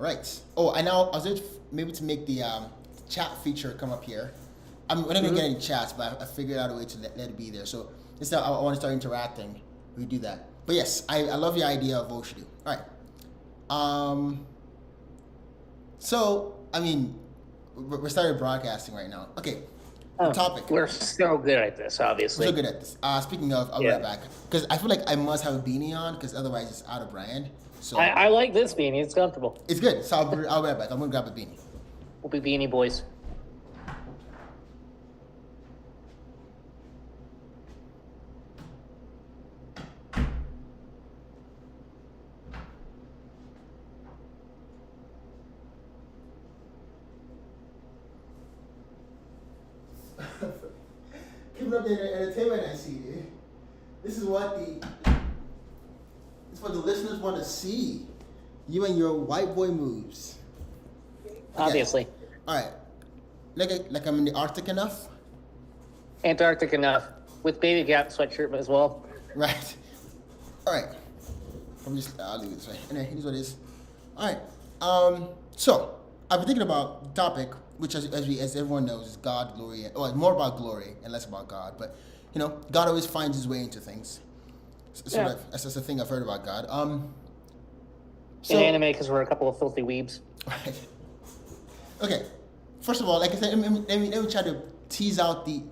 All right. Oh, and now I was maybe to make the chat feature come up here. We're not gonna get any chats, but I figured out a way to let it be there. So instead, I want to start interacting. We do that. But yes, I love your idea of what we should do. All right. So I mean, we're starting broadcasting right now. Okay. Topic. We're so good at this, obviously. So good at this. Speaking of, I'll be right back because I feel like I must have a beanie on because otherwise it's out of brand. So I like this beanie. It's comfortable. It's good. So I'll be right back. I'm gonna grab a beanie. We'll be beanie boys. Keeping up the entertainment I see, dude. This is what the listeners want to see. You and your white boy moves. Okay. Obviously. All right. Like I'm in the Arctic enough? Antarctic enough. With baby gap sweatshirt as well. Right. All right. I'll leave it this way. Anyway, here's what it is. All right. So I've been thinking about the topic, which as everyone knows is God, glory, or more about glory and less about God. But God always finds his way into things. That's just the thing I've heard about God. In anime, because we're a couple of filthy weebs. Right. Okay. First of all, like I said, let me try to tease out the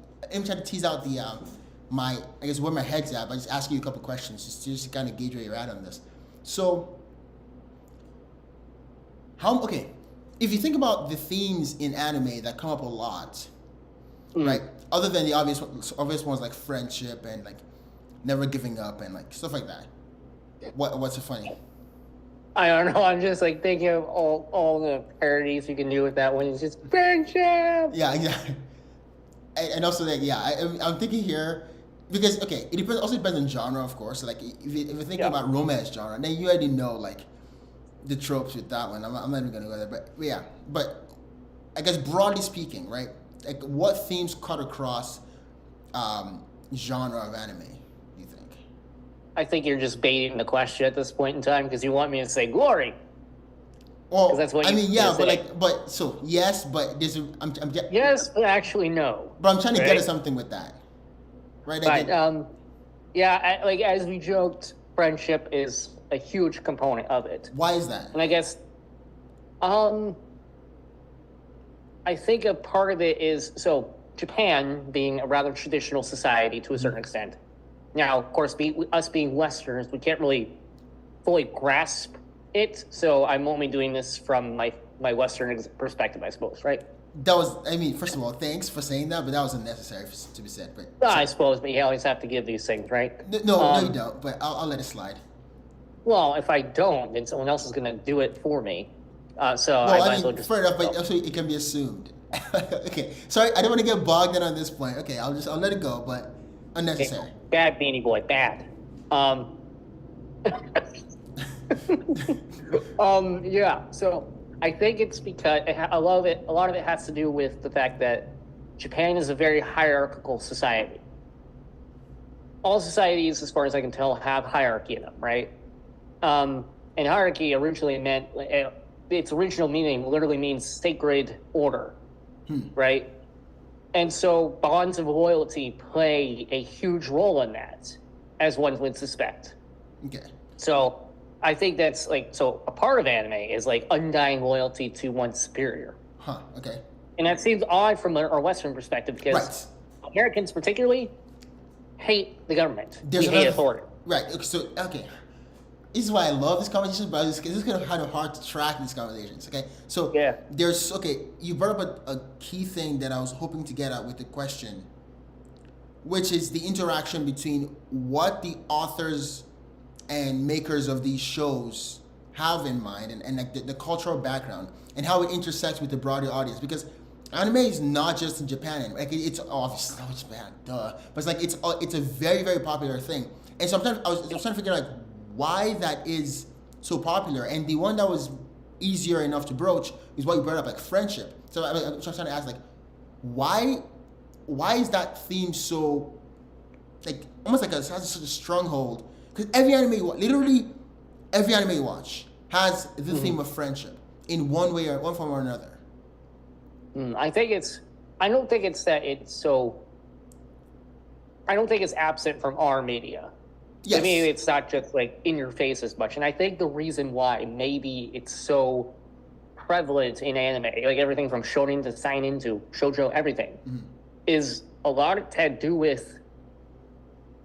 my I guess where my head's at by just asking you a couple questions just to kind of gauge where you're at on this. So, if you think about the themes in anime that come up a lot, right? Other than the obvious ones like friendship and like never giving up and like stuff like that. What's so funny? I don't know. I'm just like thinking of all the parodies you can do with that one. It's just friendship. Yeah. And also that I'm thinking here because it depends on genre, of course. So, like if you're thinking about romance genre, then you already know like the tropes with that one. I'm not even gonna go there, but I guess broadly speaking, right? Like what themes cut across genre of anime? Do you think? I think you're just baiting the question at this point in time because you want me to say glory. Well, that's what yes, yes, but actually no. But I'm trying to get at something with that, right? Right. Like as we joked, friendship is a huge component of it. Why is that? And I guess, I think a part of it is Japan being a rather traditional society to a certain extent. Now, of course, us being Westerners, we can't really fully grasp it. So I'm only doing this from my Western perspective, I suppose, right? That was, first of all, thanks for saying that, but that was unnecessary to be said. But I suppose, but you always have to give these things, right? No, you don't. But I'll let it slide. Well, if I don't, then someone else is going to do it for me. Fair enough, but also it can be assumed. Okay, sorry, I don't want to get bogged down on this point. Okay, I'll let it go, but unnecessary. Okay. Bad beanie boy, bad. So I think it's because a lot of it has to do with the fact that Japan is a very hierarchical society. All societies, as far as I can tell, have hierarchy in them, right? And hierarchy originally meant, its original meaning literally means sacred order, right? And so bonds of loyalty play a huge role in that, as one would suspect. Okay. So I think that's a part of anime is like undying loyalty to one's superior. Huh, okay. And that seems odd from our Western perspective because Americans particularly hate the government. We hate authority. Right, so, okay. This is why I love this conversation, but this is kind of hard to track these conversations, okay? So, you brought up a key thing that I was hoping to get at with the question, which is the interaction between what the authors and makers of these shows have in mind and like the cultural background and how it intersects with the broader audience. Because anime is not just in Japan. Like it's obviously not Japan, duh. But it's a very, very popular thing. And sometimes I was trying to figure out like why that is so popular. And the one that was easier enough to broach is what you brought up, like friendship. So I'm trying to ask like, why is that theme so like almost like has such a stronghold? Because literally every anime you watch has the theme of friendship. in one way or one form or another? I think it's. I don't think it's that it's so. I don't think it's absent from our media. Yes. To me, it's not just like in your face as much. And I think the reason why maybe it's so prevalent in anime, like everything from shonen to seinen to shoujo, everything, is a lot of to do with,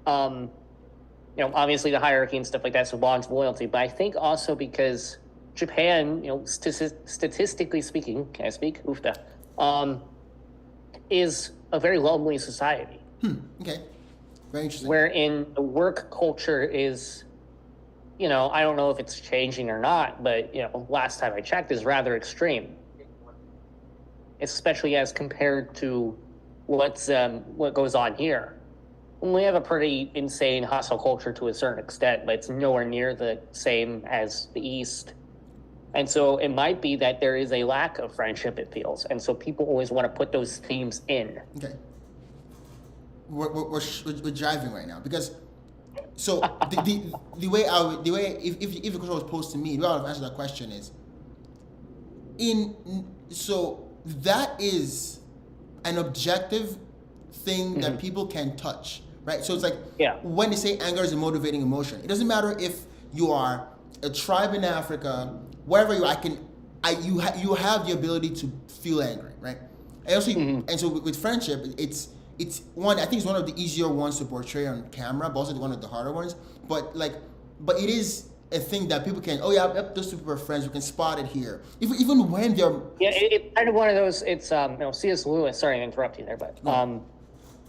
obviously the hierarchy and stuff like that, so bonds of loyalty. But I think also because Japan, statistically speaking, can I speak? Oofda, is a very lonely society. Okay. Very interesting. Wherein the work culture is, I don't know if it's changing or not, but, last time I checked, is rather extreme. Especially as compared to what goes on here. We have a pretty insane hustle culture to a certain extent, but it's nowhere near the same as the East. And so it might be that there is a lack of friendship, it feels. And so people always want to put those themes in. Okay. We're driving right now because so the way if the question was posed to me, the way I would answer that question is so that is an objective thing that people can touch, right? So it's like when they say anger is a motivating emotion, it doesn't matter if you are a tribe in Africa, wherever you are, you have the ability to feel angry, right? And also, and so with friendship, it's one. I think it's one of the easier ones to portray on camera, but also one of the harder ones. But it is a thing that people can. Oh yeah, those two people are friends. We can spot it here, even when they're. Yeah, it's kind of one of those. It's C.S. Lewis. Sorry to interrupt you there, but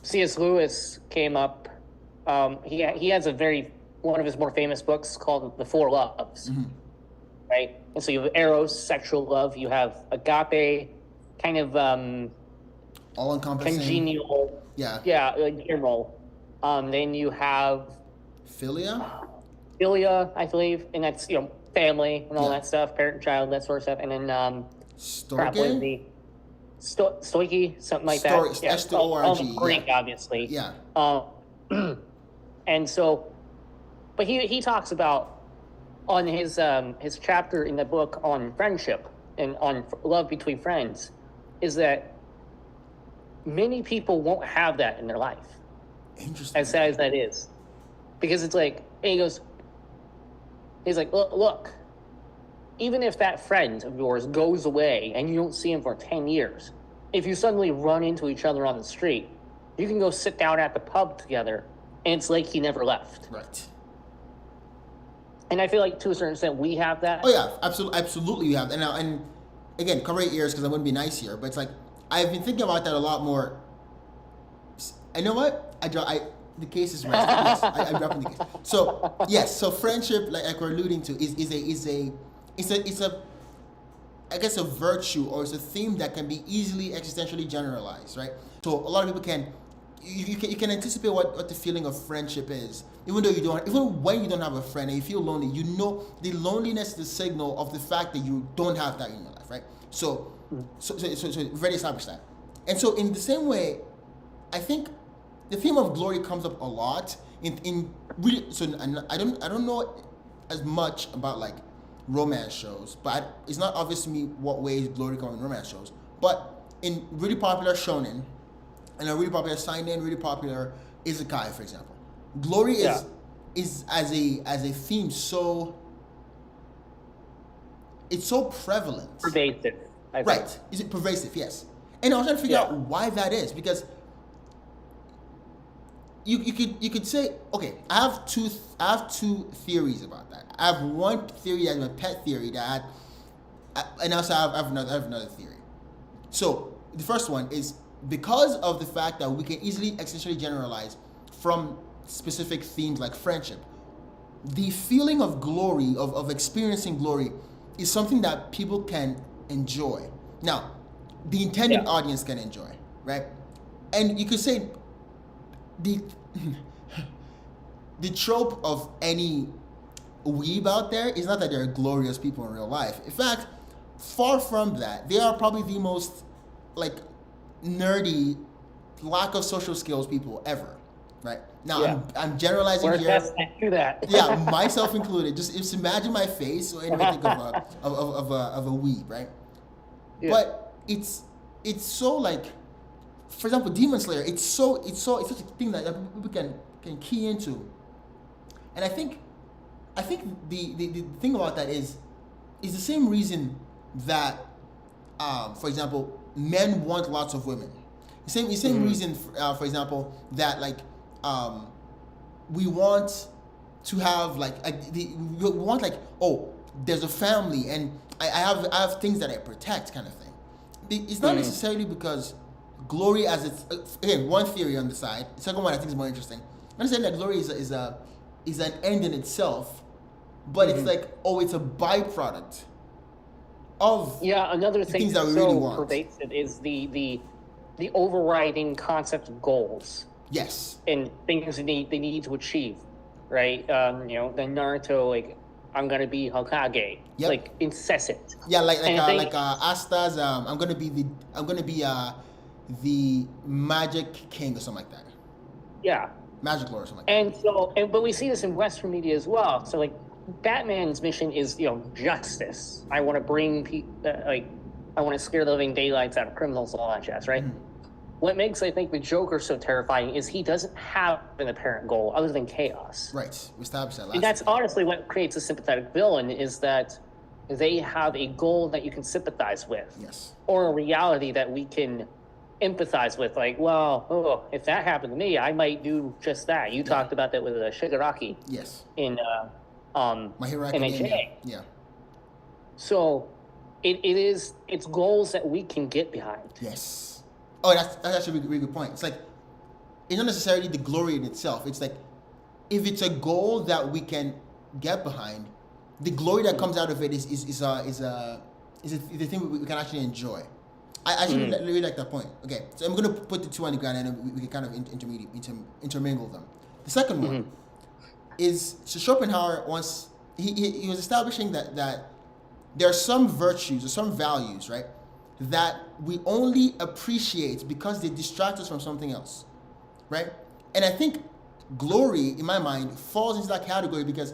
C.S. Lewis came up. He has one of his more famous books called The Four Loves, right? And so you have eros, sexual love. You have agape, kind of all-encompassing, congenial. Yeah, like general. Then you have philia, I believe, and that's family and all that stuff, parent, child, that sort of stuff, and then storge, stoichi, something like that. Yeah, S-T-O-R-G, Greek, obviously. Yeah. And so, but he talks about on his chapter in the book on friendship and on love between friends, is that many people won't have that in their life. Interesting. As sad as that is. Because it's like, and he's like, look, even if that friend of yours goes away and you don't see him for 10 years, if you suddenly run into each other on the street, you can go sit down at the pub together and it's like he never left. Right. And I feel like to a certain extent we have that. Oh yeah, absolutely you have. And again, cover your ears because I wouldn't be nice here, but it's like, I've been thinking about that a lot more. I know what? The case is right. Yes, I'm dropping the case. So yes, so friendship, like we're alluding to, is a I guess a virtue or it's a theme that can be easily existentially generalized, right? So a lot of people can anticipate what the feeling of friendship is, even when you don't have a friend and you feel lonely, the loneliness is the signal of the fact that you don't have that in your life, right? So we've already established that. And so in the same way, I think the theme of glory comes up a lot in really. So I don't know as much about like romance shows, but it's not obvious to me what ways glory comes in romance shows. But in really popular shonen and a really popular seinen, really popular isekai, for example, glory is as a theme it's so prevalent. Pervasive. Right. Is it pervasive? Yes. And I was trying to figure out why that is, because you could say, okay, I have two theories about that. I have one theory that's my pet theory and also I have another theory. So the first one is because of the fact that we can easily existentially generalize from specific themes like friendship. The feeling of glory, of experiencing glory, is something that people can enjoy. Now, the intended audience can enjoy, right? And you could say the trope of any weeb out there is not that they're glorious people in real life. In fact, far from that, they are probably the most like nerdy, lack of social skills people ever. right? Now I'm generalizing We're here. do that. Yeah, myself included. Just imagine my face, or anyone think of a weeb, right? Yeah. But it's so like, for example, Demon Slayer. It's such a thing that people can key into, and I think the thing about that is the same reason that, for example, men want lots of women. The same reason, for example, that like we want to have we want like, oh, there's a family and I have things that I protect, kind of thing. It's not necessarily because glory, as it's again one theory on the side. The second one I think is more interesting. I'm not saying that glory is an end in itself, but it's like, oh, it's a byproduct of another thing things that we so really want. Pervasive is the overriding concept of goals. Yes. And things they need to achieve, right? The Naruto, like, I'm gonna be Hokage, like incessant. Yeah, like Asta's I'm gonna be the Magic King or something like that. Yeah. Magic Lord or something like that. But we see this in Western media as well. So like, Batman's mission is justice. I want to bring I want to scare the living daylights out of criminals, all that jazz, right? What makes, I think, the Joker so terrifying is he doesn't have an apparent goal other than chaos. Right. We established that last And that's honestly what creates a sympathetic villain, is that they have a goal that you can sympathize with. Yes. Or a reality that we can empathize with. Like, well, if that happened to me, I might do just that. You talked about that with Shigaraki. Yes. In My Hero Academia. NHA. Yeah. So it's goals that we can get behind. Yes. Oh, that's actually a really good point. It's like, it's not necessarily the glory in itself. It's like, if it's a goal that we can get behind, the glory that comes out of it is the thing we can actually enjoy. I actually really like that point. Okay, so I'm gonna put the two on the ground and we can kind of intermingle them. The second one is, so Schopenhauer once he was establishing that there are some virtues or some values, right, that we only appreciate because they distract us from something else, right? And I think glory, in my mind, falls into that category because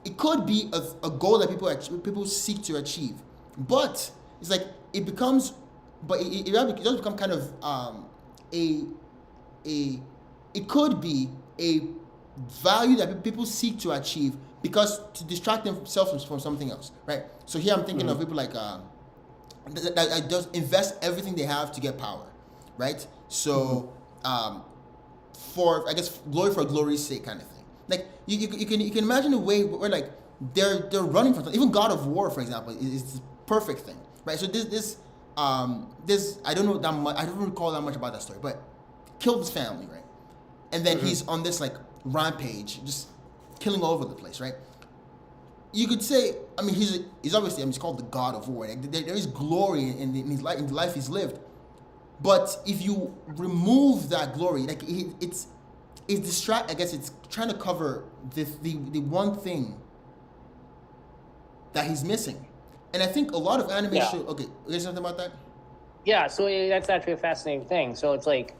it could be a goal that people seek to achieve, but it's like it becomes, but it does become kind of it could be a value that people seek to achieve because to distract themselves from something else, right? So here I'm thinking of people like that just invest everything they have to get power, right? So for, I guess, glory for glory's sake kind of thing. Like you can imagine a way where like they're running from something. Even God of War, for example, is the perfect thing, right? So this I don't know that much. I don't recall that much about that story, but killed his family, right? And then he's on this like rampage, just killing all over the place, right? You could say, I mean, he's obviously, he's called the God of War. Like, there is glory in his life, in the life he's lived. But if you remove that glory, like it's distract. I guess it's trying to cover the one thing that he's missing. And I think a lot of anime show. Okay, you guys something about that? Yeah, so that's actually a fascinating thing. So it's like,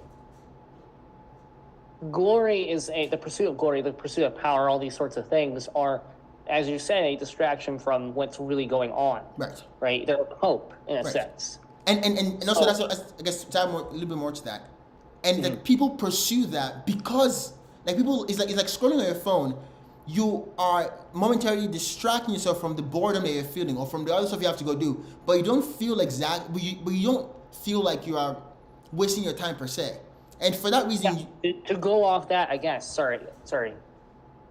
glory is the pursuit of glory, the pursuit of power, all these sorts of things are, as you say, a distraction from what's really going on. Right. Right? They're hope, in a sense. And also, that's what, I guess, to add a little bit more to that. And like, people pursue that because, like, people, it's like scrolling on your phone. You are momentarily distracting yourself from the boredom that you're feeling or from the other stuff you have to go do, but you don't feel but you don't feel like you are wasting your time per se. And for that reason, to go off that, I guess. Sorry.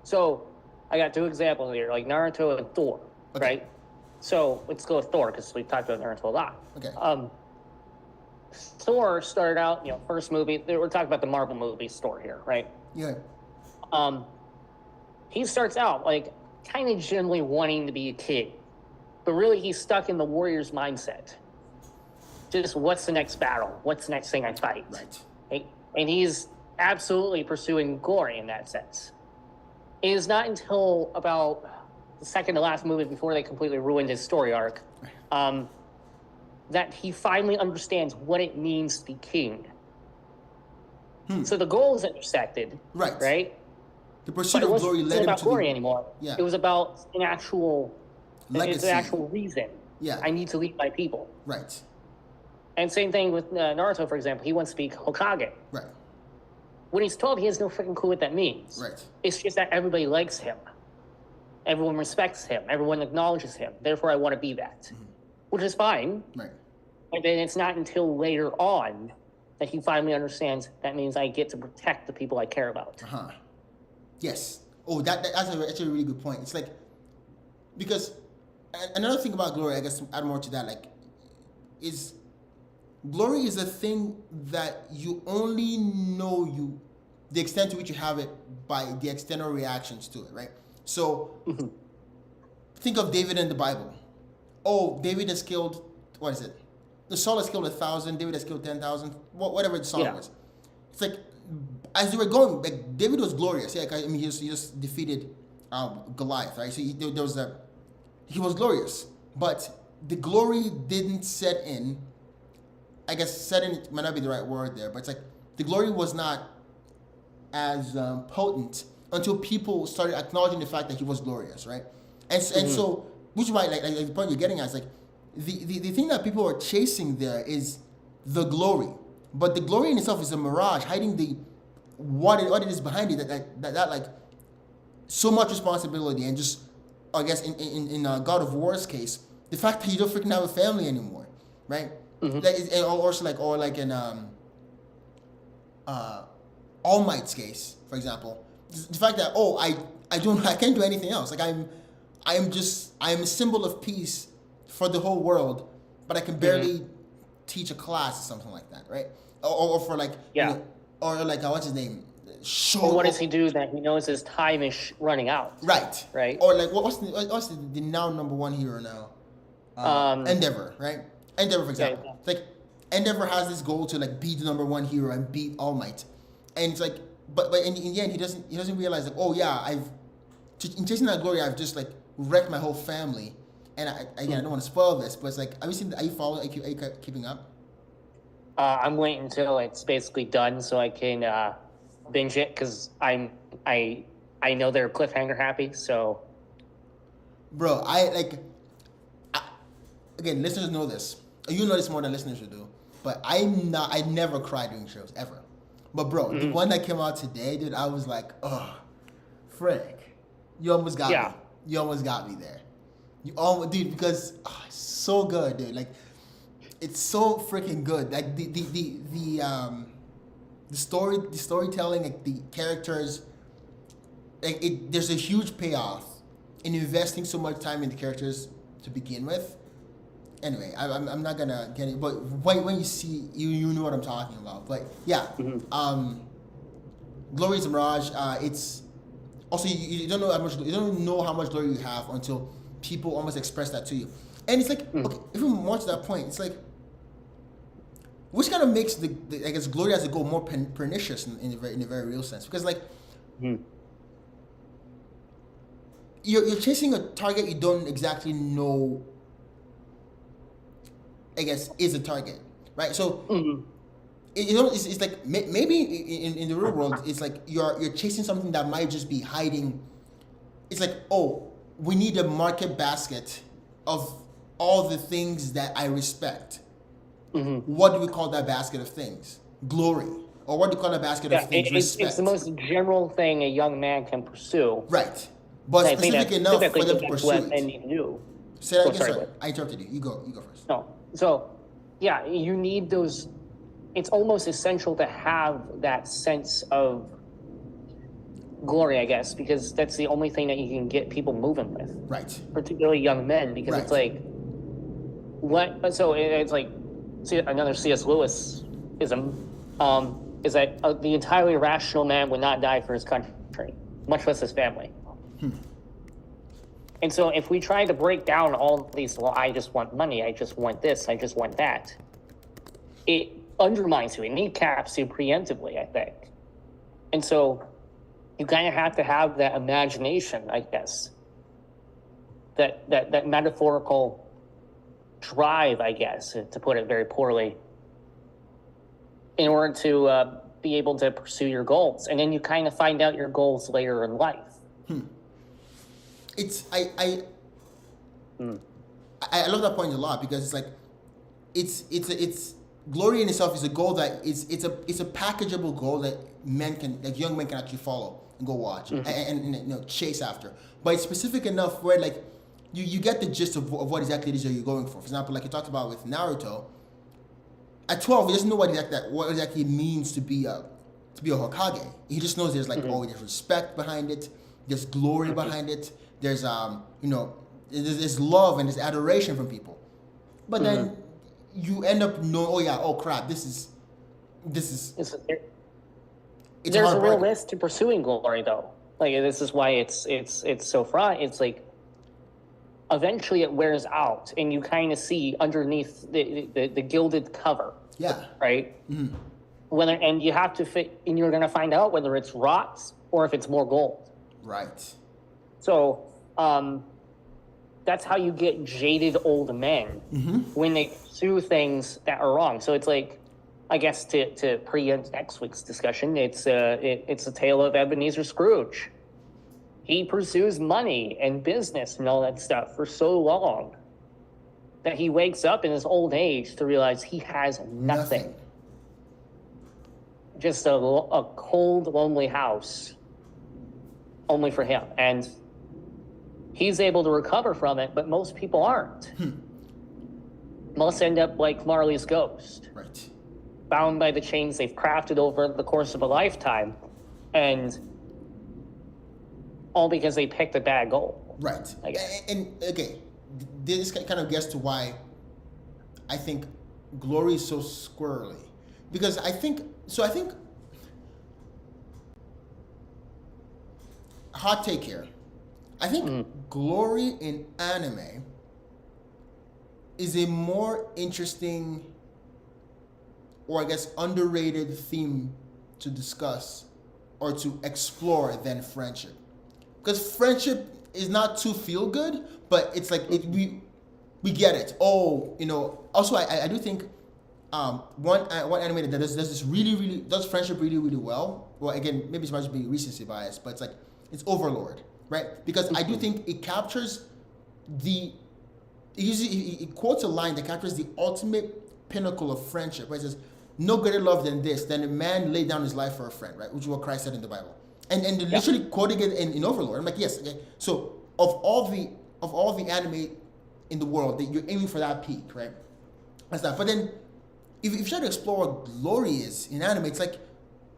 So I got two examples here, like Naruto and Thor, right? So let's go with Thor because we've talked about Naruto a lot. Okay. Thor started out, first movie. We're talking about the Marvel movies, Thor here, right? Yeah. He starts out like kind of generally wanting to be a kid, but really he's stuck in the warrior's mindset. Just what's the next battle? What's the next thing I fight? Right. And he's absolutely pursuing glory in that sense. It is not until about the second to last movie before they completely ruined his story arc that he finally understands what it means to be king. So the goals intersected. Right. Right. The pursuit of glory led him about to glory anymore. Yeah. It was about an actual legacy. It's an actual reason. Yeah. I need to lead my people. Right. And same thing with Naruto, for example. He wants to be Hokage. Right. When he's 12, he has no freaking clue what that means. Right. It's just that everybody likes him. Everyone respects him. Everyone acknowledges him. Therefore, I want to be that. Which is fine. Right. But then it's not until later on that he finally understands that means I get to protect the people I care about. Yes. Oh, that's actually a really good point. It's like, because another thing about glory, I guess, to add more to that, like, is glory is a thing that you only know the extent to which you have it by the external reactions to it, right? So, think of David in the Bible. Oh, David has killed, what is it? The Saul has killed 1,000, David has killed 10,000, whatever the song was. It's like, as they were going, like, David was glorious. Yeah, I mean, he just defeated Goliath, right? So he was glorious, but the glory didn't set in. I guess set in might not be the right word there, but it's like the glory was not as potent until people started acknowledging the fact that he was glorious, right? And so, which is why, like the point you're getting at is like the thing that people are chasing there is the glory, but the glory in itself is a mirage, hiding what it is behind it. That like so much responsibility, and just, I guess, in God of War's case, the fact that you don't freaking have a family anymore, right? And also like in All Might's case, for example, the fact that I can't do anything else. Like I'm a symbol of peace for the whole world, but I can barely teach a class or something like that, right? Or for like or like what's his name? Or what does he do that he knows his time is running out? Right. Right. Or like what's the now number one hero now? Endeavor, right? Endeavor, for example. Like Endeavor has this goal to like be the number one hero and beat All Might, and it's like, but in the end he doesn't realize like, oh yeah, in chasing that glory I've just like wrecked my whole family, and I don't want to spoil this, but it's like, are you following? Are you keeping up? I'm waiting until it's basically done so I can binge it, because I know they're cliffhanger happy. So, bro, again, listeners know this. You know this more than listeners should do. But I never cry during shows, ever. But bro, the one that came out today, dude, I was like, oh, frick. You almost got me. You almost got me there. Dude, because it's so good, dude. Like, it's so freaking good. Like the storytelling, like the characters, like there's a huge payoff in investing so much time in the characters to begin with. Anyway, I'm not gonna get it, but when you see, you know what I'm talking about. But yeah, glory is a mirage. It's also you don't know how much glory you have until people almost express that to you, and it's like, okay, even more to that point, it's like, which kind of makes the I guess glory as a goal more pernicious in a very real sense, because like you're chasing a target you don't exactly know, I guess, is a target, right? So it's like maybe in the real world it's like you're chasing something that might just be hiding. It's like, oh, we need a market basket of all the things that I respect. What do we call that basket of things? Glory. Or what do you call a basket of things? Respect. It's the most general thing a young man can pursue. Right. But specific enough for them to pursue it. And you do. Say that again, sorry. I interrupted you. You go first. No. So, yeah, you need those. It's almost essential to have that sense of glory, I guess, because that's the only thing that you can get people moving with. Right. Particularly young men, because it's like, what? So it's like, another C.S. Lewis-ism, is that the entirely rational man would not die for his country, much less his family. And so if we try to break down all these, well, I just want money, I just want this, I just want that, it undermines you. It kneecaps you preemptively, I think. And so you kind of have to have that imagination, I guess, that metaphorical drive, I guess, to put it very poorly, in order to be able to pursue your goals, and then you kind of find out your goals later in life. It's I love that point a lot, because it's like it's glory in itself is a goal that it's a packageable goal that young men can actually follow and go watch and chase after. But it's specific enough where like you get the gist of what exactly it is that you're going for. For example, like you talked about with Naruto, at 12 he doesn't know what exactly it means to be a Hokage. He just knows there's like there's respect behind it, there's glory behind it, there's there's love and there's adoration from people. But then you end up knowing, crap, this is there's a real risk to pursuing glory, though. Like, this is why it's so fraught. It's like eventually it wears out, and you kind of see underneath the gilded cover. Yeah. Right. And you have to fit, and you're going to find out whether it's rocks or if it's more gold. Right. So that's how you get jaded old men when they pursue things that are wrong. So it's like, I guess to preempt next week's discussion, it's a tale of Ebenezer Scrooge. He pursues money and business and all that stuff for so long that he wakes up in his old age to realize he has nothing. Just a cold, lonely house, only for him. And he's able to recover from it, but most people aren't. Most end up like Marley's ghost. Right. Bound by the chains they've crafted over the course of a lifetime, and all because they picked a bad goal. Right. And okay, this kind of gets to why I think glory is so squirrely. Because I think hot take here. I think glory in anime is a more interesting, or I guess underrated theme to discuss or to explore than friendship. Because friendship is not too feel good, but it's like we get it. Also I do think one anime that does this really does friendship really well. Well, again, maybe it's might be recency bias, but it's Overlord, right? Because I do think it captures it quotes a line that captures the ultimate pinnacle of friendship, right? It says, "No greater love than this, than a man laid down his life for a friend," right? Which is what Christ said in the Bible. And they're literally quoting it in Overlord. I'm like, yes, okay. So of all the anime in the world, that you're aiming for that peak, right? That's that. But then if you try to explore what glory is in anime, it's like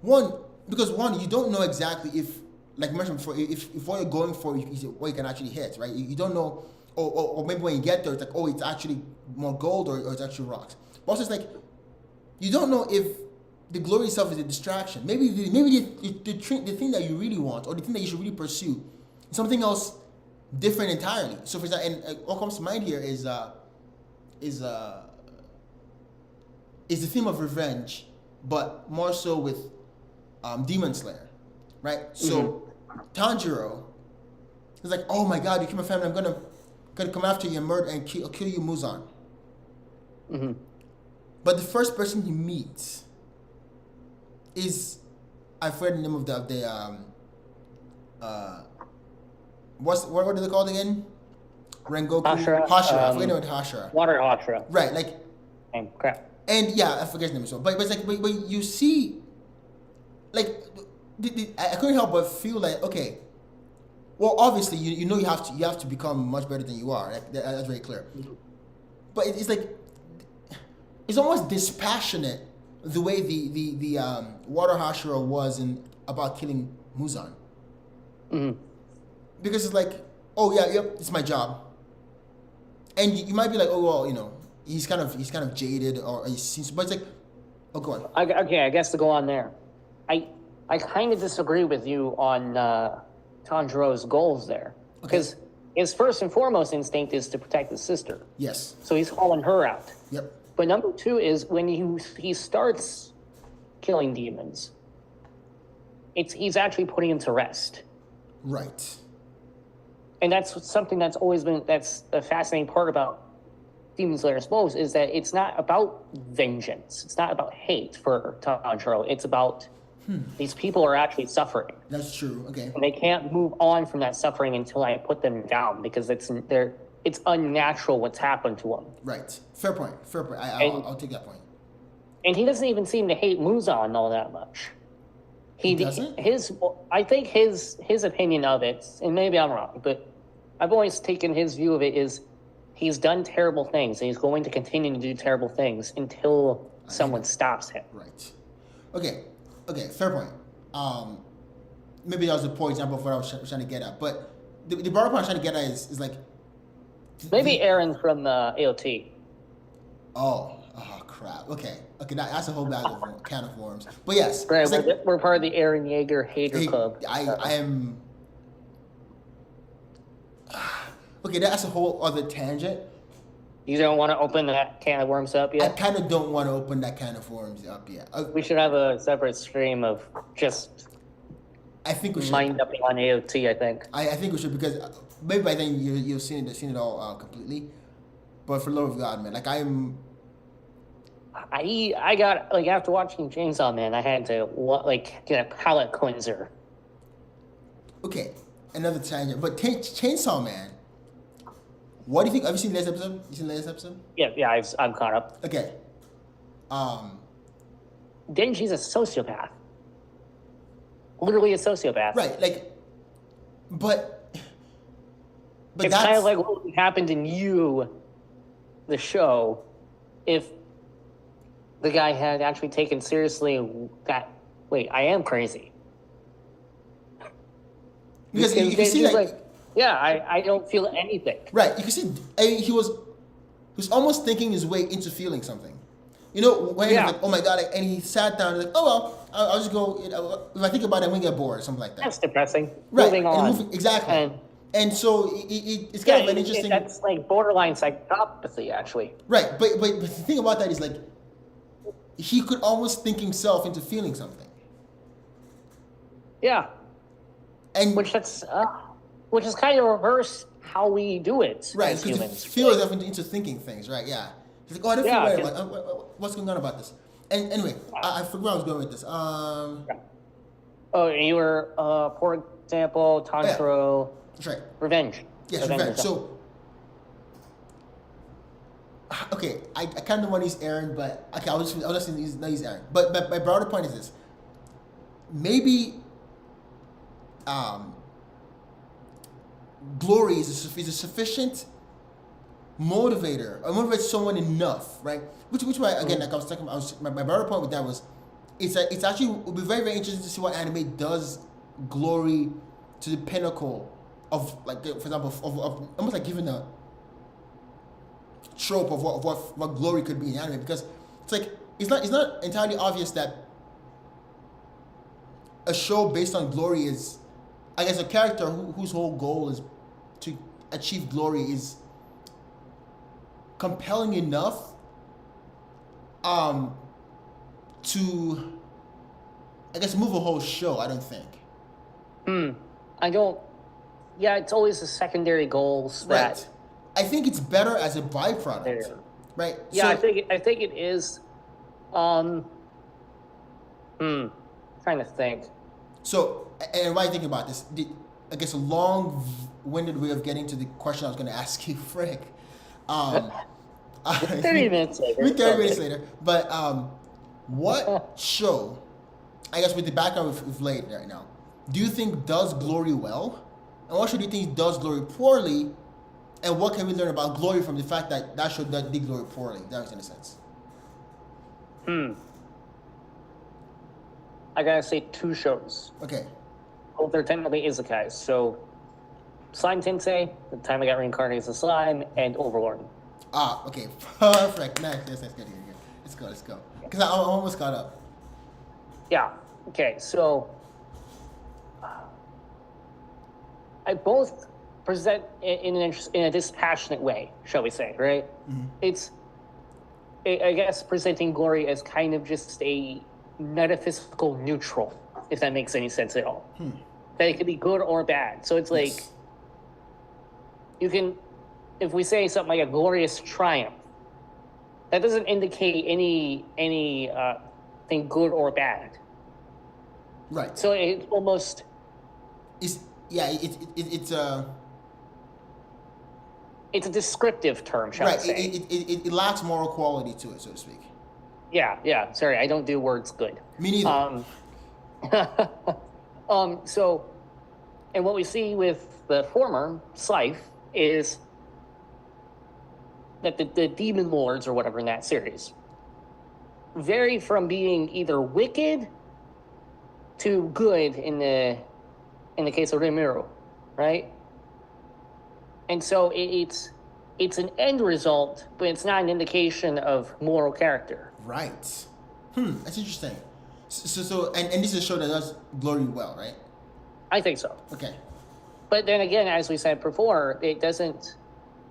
you don't know exactly if, like I mentioned before, if what you're going for is what you can actually hit, right? You don't know, or maybe when you get there, it's like, it's actually more gold or it's actually rocks. But also it's like, you don't know if the glory itself is a distraction. Maybe the thing that you really want, or the thing that you should really pursue, is something else different entirely. So for example, and what comes to mind here is the theme of revenge, but more so with Demon Slayer, right? So Tanjiro is like, oh my God, you killed my family. I'm gonna come after you and murder and kill you, Muzan. But the first person he meets is, I forget the name of what are they called again? Rengoku? Hashira. I forget the name of Hashira. Water Hashira. Right, like. Crap. And yeah, I forget his name as well. But it's like, but you see, like, I couldn't help but feel like, okay, well, obviously you know you have to become much better than you are. That's very clear. But it's like, it's almost dispassionate the way the Water Hashira was about killing Muzan. Because it's like, it's my job. And you might be like, he's kind of jaded, or he seems, but it's like, go on. I guess to go on there, I kind of disagree with you on Tanjiro's goals there, because his first and foremost instinct is to protect his sister. Yes. So he's calling her out. Yep. But number two is when he starts killing demons, he's actually putting him to rest. Right. And that's something that's a fascinating part about Demon Slayer, I suppose, is that it's not about vengeance. It's not about hate for Tanjiro. It's about These people are actually suffering. That's true. Okay. And they can't move on from that suffering until I put them down because it's unnatural what's happened to them. Right. Fair point. Fair point. I'll take that point. And he doesn't even seem to hate Muzan all that much. He doesn't? I think his opinion of it, and maybe I'm wrong, but I've always taken his view of it is he's done terrible things and he's going to continue to do terrible things until someone stops him. Right. Okay. Fair point. Maybe that was a poor example of what I was trying to get at. But the broader point I was trying to get at is like... Maybe Aaron from AOT. Oh, crap. Okay, that's a whole bag of can of worms. But yes, right, we're part of the Aaron Yeager hater club. I am. Okay, that's a whole other tangent. You don't want to open that can of worms up yet? I kind of don't want to open that can of worms up yet. We should have a separate stream of just. I think we should. Mind up on AOT. I think. I think we should because maybe by then you've seen it all completely. But for the love of God, man, like I got like after watching Chainsaw Man, I had to get a palate cleanser. Okay, another tangent, but Chainsaw Man. What do you think? Have you seen the latest episode? You seen the latest episode? Yeah, I'm caught up. Okay. Denji's a sociopath. Literally a sociopath. Right, like, but it's kind of like what happened in the show, if the guy had actually taken seriously that, wait, I am crazy. Because you can see like yeah, I don't feel anything. Right, you can see he was almost thinking his way into feeling something. You know, when he was like, oh my God, and he sat down and like, oh well, I'll just go, if I think about it, I'm going to get bored or something like that. That's depressing. Right. Moving on. Exactly. And so it's kind of an interesting... That's like borderline psychopathy, actually. Right, but the thing about that is like, he could almost think himself into feeling something. Yeah. And which is kind of reverse how we do it as humans. Feel yourself into thinking things, right? Yeah. He's like, oh, I didn't feel right about what's going on about this. And anyway, I forgot where I was going with this. Oh, you were, for example, Tanjiro. That's right. Revenge. Yes, revenge. So, okay, I kind of want to use Aaron, but okay, I'll just use Aaron. But my broader point is this: maybe, glory is a sufficient motivator, or motivates someone enough, right? Which way again, like I was talking about, my broader point with that was, it's actually would be very, very interesting to see what anime does glory to the pinnacle of, like, for example, of almost like giving a trope of what glory could be in anime, because it's like it's not entirely obvious that a show based on glory is, I guess, a character whose whole goal is to achieve glory is compelling enough to, I guess, move a whole show. I don't think. I don't. Yeah, it's always the secondary goals that. Right. I think it's better as a byproduct, right? Yeah, so, I think it is. Trying to think. So, and why are you thinking about this? I guess a long-winded way of getting to the question I was going to ask you, Frick. 30 minutes later. 30 minutes later. But what show, I guess with the background we've laid right now, do you think does glory well? And what show do you think does glory poorly? And what can we learn about glory from the fact that show did glory poorly? That makes any sense. I gotta say 2 shows. Okay. Both are technically isekais. So, Slime Tensei, The Time I Got Reincarnated as a Slime, and Overlord. Ah, okay. Perfect. Nice. Yes, good. Let's go. Because I almost got up. Yeah. Okay, so I both present in a dispassionate way, shall we say, right? Mm-hmm. It's, I guess, presenting glory as kind of just a metaphysical neutral, if that makes any sense at all. That it could be good or bad. So it's like, you can, if we say something like a glorious triumph, that doesn't indicate any thing good or bad. Right. So it almost It's it's it's a descriptive term, shall right. I say? It lacks moral quality to it, so to speak. Yeah. Sorry, I don't do words good. Me neither. So, and what we see with the former Slife is that the demon lords or whatever in that series vary from being either wicked to good in the case of Rimuru, right? And so it's an end result, but it's not an indication of moral character. Right. That's interesting. So and this is a show that does Glory well, right? I think so. Okay. But then again, as we said before, it doesn't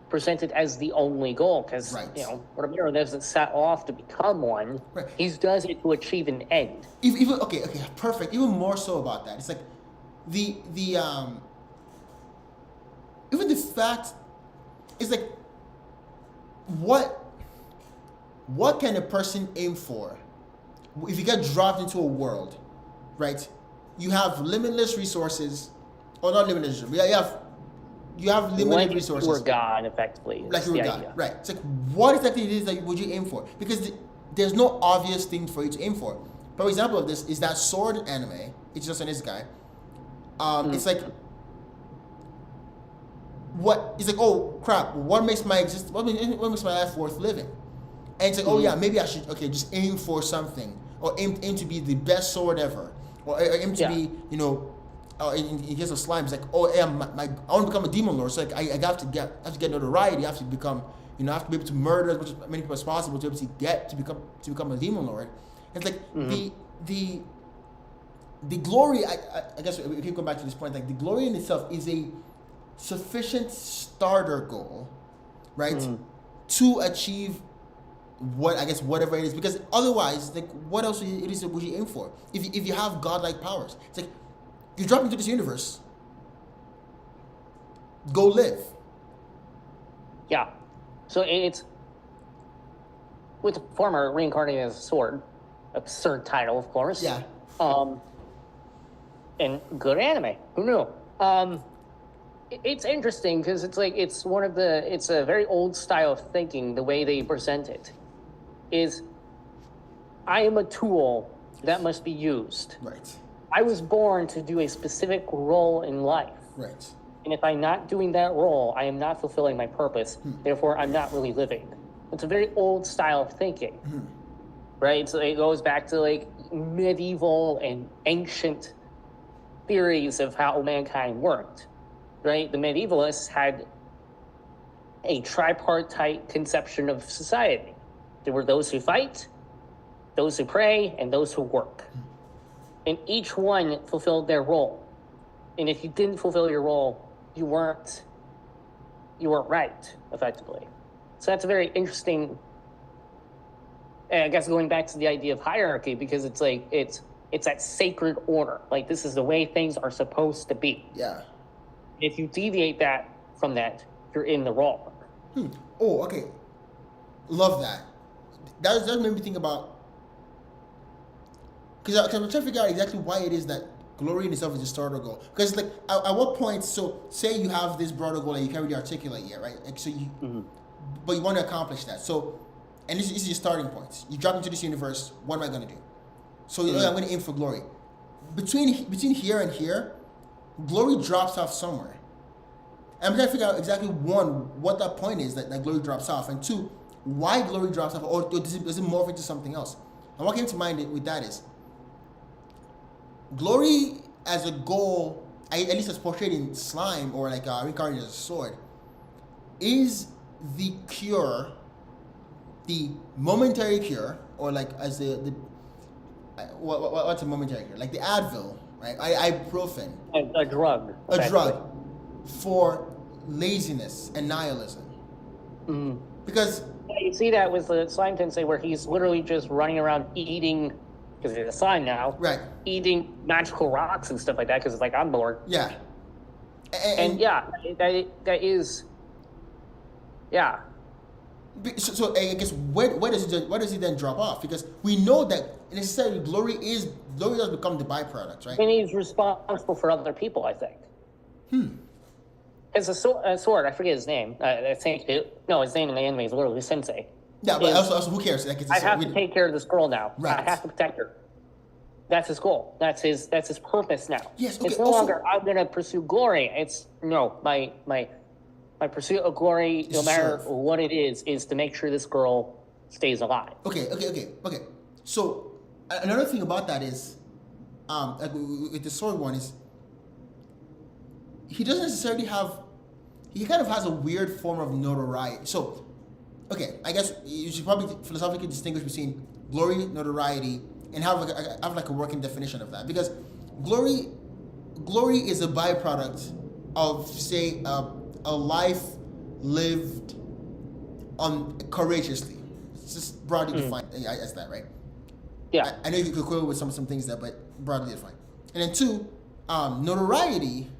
present it as the only goal because, Right. Ramiro doesn't set off to become one. Right. He does it to achieve an end. Even okay, perfect. Even more so about that. It's like the even the fact is like what can a person aim for if you get dropped into a world, right? You have limitless resources, or not limitless. You have limited resources. Like you were God, effectively. Like you were God, right? It's like what exactly it is that would you aim for? Because there's no obvious thing for you to aim for. For example of this is that sword anime. It's just on this guy. It's like what? It's like, oh crap! What makes my life worth living? And it's like, oh yeah, maybe I should just aim for something, or aim to be the best sword ever, or aim to be in case of slime, it's like, oh yeah, I want to become a demon lord, so like I have to get notoriety. I have to become, I have to be able to murder as many people as possible to be able to become a demon lord. And it's like the glory. I guess if you go back to this point, like the glory in itself is a sufficient starter goal, right, to achieve whatever it is. Because otherwise, like, what else would you aim for if you have godlike powers? It's like you drop into this universe, go live. Yeah. So it's with the former reincarnated as a sword, absurd title, of course. Yeah. And good anime. Who knew? It's interesting because it's like it's a very old style of thinking. The way they present it is, I am a tool that must be used. Right. I was born to do a specific role in life. Right. And if I'm not doing that role, I am not fulfilling my purpose. Therefore, I'm not really living. It's a very old style of thinking, right? So it goes back to like medieval and ancient theories of how mankind worked, right? The medievalists had a tripartite conception of society. There were those who fight, those who pray, and those who work. And each one fulfilled their role. And if you didn't fulfill your role, you weren't right, effectively. So that's a very interesting, and I guess going back to the idea of hierarchy, because it's like it's that sacred order. Like, this is the way things are supposed to be. Yeah. If you deviate from that, you're in the wrong. Oh, okay. Love that. That made me think about, because I'm trying to figure out exactly why it is that glory in itself is a starter goal. Because like, at what point? So say you have this broader goal that you can't really articulate yet, right? Like, so you, but you want to accomplish that. So, and this is your starting point. You drop into this universe. What am I going to do? So I'm going to aim for glory. Between here and here, glory drops off somewhere. And I'm trying to figure out exactly, one, what that point is that glory drops off, and two, why glory drops off, or does it morph into something else? And what came to mind with that is, glory as a goal, at least as portrayed in Slime or like reincarnated as a sword, is the cure, the momentary cure, or like as what's a momentary cure? Like the Advil, right? Ibuprofen. A drug. A drug for laziness and nihilism. Because you see that with the Slime Tensei, where he's literally just running around eating, because it's a slime now, right, eating magical rocks and stuff like that, because it's like, I'm bored. Yeah. And yeah, that is, yeah. So I guess where does it then drop off? Because we know that necessarily glory does become the byproduct, right? And he's responsible for other people, I think. It's a sword. I forget his name. I think his name in the anime is literally Sensei. Yeah, but also who cares? Like, I have to take care of this girl now. Right. I have to protect her. That's his goal. That's his purpose now. Yes. Okay. It's no longer I'm gonna pursue glory. It's no my pursuit of glory, no matter what it is to make sure this girl stays alive. Okay. So another thing about that is, like with the sword one is, he doesn't necessarily have. He kind of has a weird form of notoriety. So, okay, I guess you should probably philosophically distinguish between glory, notoriety, and have a working definition of that. Because glory is a byproduct of, say, a life lived courageously. It's just broadly defined as that, right? Yeah. I know you could quibble with some things there, but broadly defined. And then two, notoriety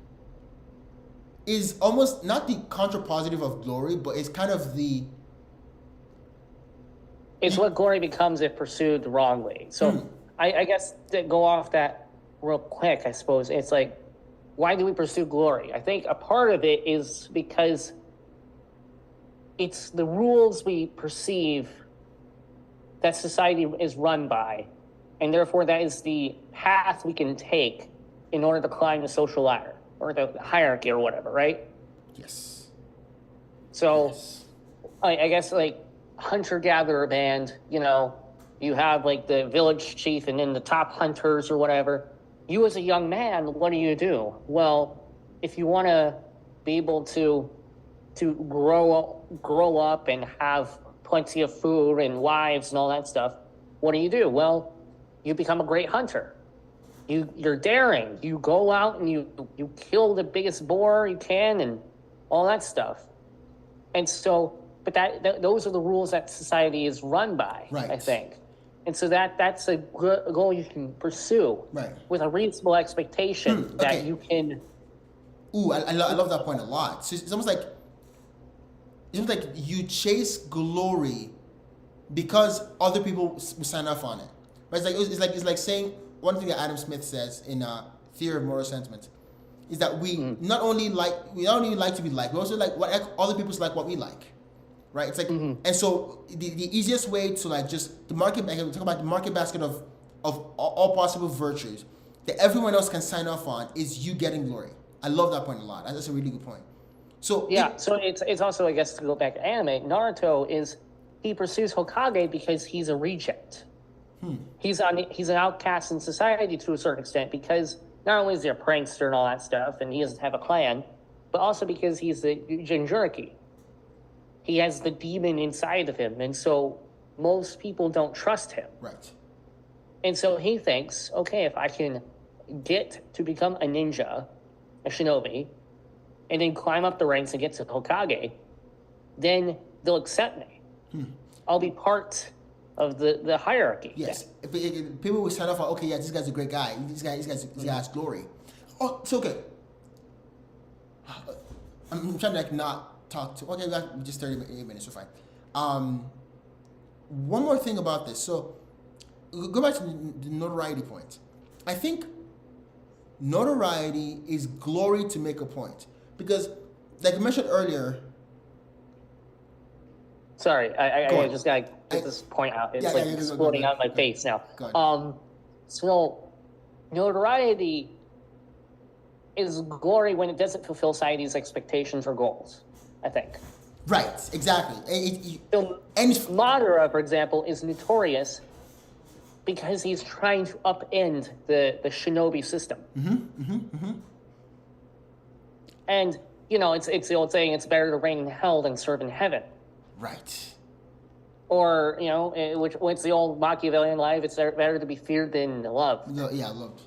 is almost not the contrapositive of glory, but it's kind of the... It's what glory becomes if pursued wrongly. So I guess to go off that real quick, I suppose, it's like, why do we pursue glory? I think a part of it is because it's the rules we perceive that society is run by, and therefore that is the path we can take in order to climb the social ladder or the hierarchy or whatever, right? Yes. So Yes. I guess like hunter-gatherer band, you have like the village chief and then the top hunters or whatever. You as a young man, what do? Well, if you want to be able to grow up and have plenty of food and wives and all that stuff, what do? Well, you become a great hunter. You're daring. You go out and you kill the biggest boar you can and all that stuff. And so, but those are the rules that society is run by, right. I think. And so that's a goal you can pursue with a reasonable expectation that you can. Ooh, I love that point a lot. So it's almost like you chase glory because other people will sign off on it. But it's like saying one thing that Adam Smith says in Theory of Moral Sentiments is that we not only like to be liked, we also like what other people like what we like. Right, it's like, and so the easiest way to like just talk about the market basket of all possible virtues that everyone else can sign off on is you getting glory. I love that point a lot. That's a really good point. So so it's also, I guess, to go back to anime, Naruto he pursues Hokage because he's a reject. He's an outcast in society to a certain extent because not only is he a prankster and all that stuff, and he doesn't have a clan, but also because he's a Jinchuriki. He has the demon inside of him, and so most people don't trust him. Right. And so he thinks, okay, if I can get to become a ninja, a shinobi, and then climb up the ranks and get to Hokage, then they'll accept me. I'll be part of the hierarchy. Yes. People will sign off on, okay, yeah, this guy's a great guy. This guy's glory. Oh, it's okay. I'm trying to like not talk to. Okay, we got just 38 minutes. We're fine. One more thing about this. So, go back to the notoriety point. I think notoriety is glory to make a point because, like I mentioned earlier. Sorry, I just gotta get this point out. It's exploding out my face now. So notoriety is glory when it doesn't fulfill society's expectations or goals, I think. Right, exactly. Madara, for example, is notorious because he's trying to upend the shinobi system. And, it's the old saying, it's better to reign in hell than serve in heaven. Right. Or, what's the old Machiavellian life, it's better to be feared than loved. Yeah, loved.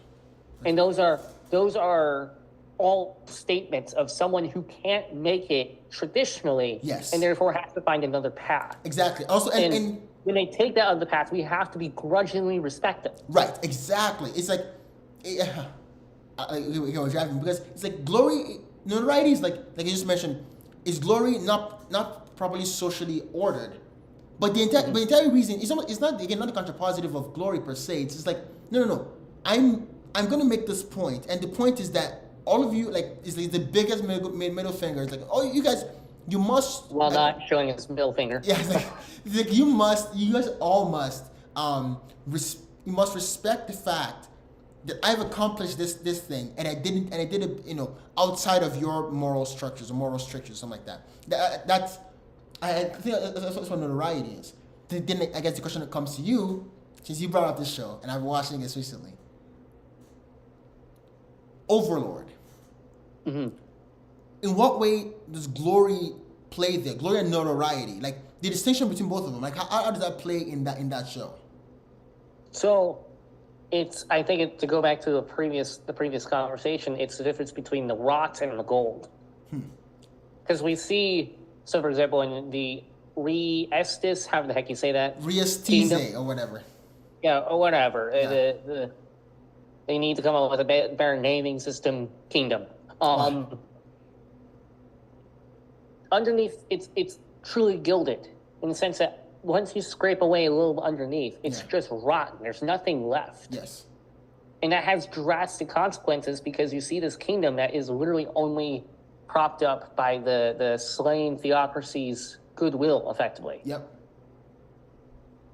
And those are all statements of someone who can't make it traditionally, yes, and therefore has to find another path. Exactly. Also, and when they take that other path, we have to begrudgingly respect them. Right. Exactly. It's like, because it's like glory, notoriety is like you just mentioned, is glory not properly socially ordered. But the entire reason it's not again not the contrapositive of glory per se. It's just like no. I'm gonna make this point, and the point is that all of you is the biggest middle finger. It's like, oh, you guys, you must. While not showing his middle finger. Yeah, it's like you guys all must you must respect the fact that I've accomplished this thing, and I did it outside of your moral structures or moral strictures, something like that. That's I think that's what notoriety is. Then I guess the question that comes to you, since you brought up this show, and I've been watching this recently. Overlord. Mm-hmm. In what way does glory play there? Glory and notoriety, like the distinction between both of them. Like how does that play in that show? So, I think to go back to the previous conversation, it's the difference between the rot and the gold. Because we see, so for example, in the Re-Estes, how the heck you say that? Re-Estes or whatever. Yeah, or whatever. Yeah. They need to come up with a better naming system. Kingdom. Underneath, it's truly gilded in the sense that once you scrape away a little underneath, it's just rotten. There's nothing left. Yes. And that has drastic consequences because you see this kingdom that is literally only propped up by the slain theocracy's goodwill, effectively. Yep.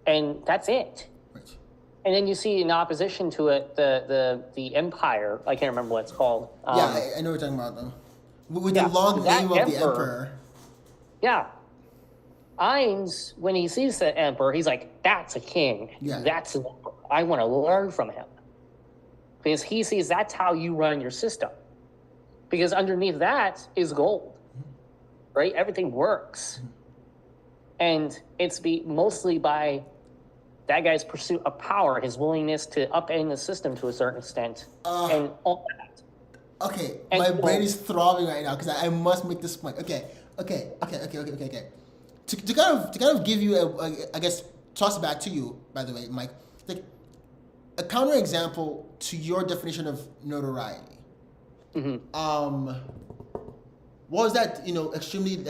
And that's it. Right. And then you see in opposition to it the empire. I can't remember what it's called. Yeah, I know what you're talking about though. With the long name of the emperor. Yeah. Ainz, when he sees the emperor, he's like, that's a king. Yeah. That's an emperor. I want to learn from him. Because he sees that's how you run your system. Because underneath that is gold. Right? Everything works. And it's mostly by that guy's pursuit of power, his willingness to upend the system to a certain extent, and all that. Okay, my brain is throbbing right now because I must make this point. Okay. To kind of give you I guess toss it back to you, by the way, Mike, like a counterexample to your definition of notoriety. Mm-hmm. What was that extremely